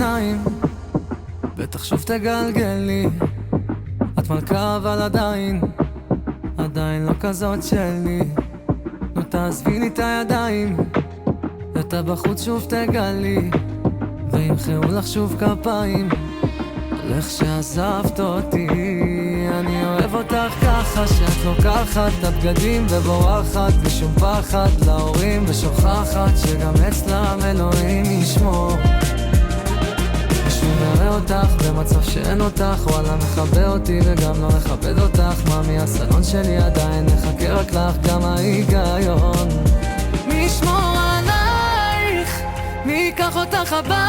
העיניים, בטח שוב תגלגלי. את מלכה אבל עדיין לא כזאת שלי. נו תעזבי לי את הידיים, אתה בחוץ שוב תגלי, וימחאו לך שוב כפיים על איך שעזבת אותי. אני אוהב אותך ככה, שאת לוקחת את הבגדים ובורחת ושום פחד להורים, ושוכחת שגם אצלם אלוהים ישמור. ושוב נראה אותך במצב שאין אותך, וואלה מכבה אותי וגם לא מכבד אותך. מאמי הסלון שלי עדיין מחכה רק לך, גם ההיגיון. מי ישמור עלייך? מי ייקח אותך הבא?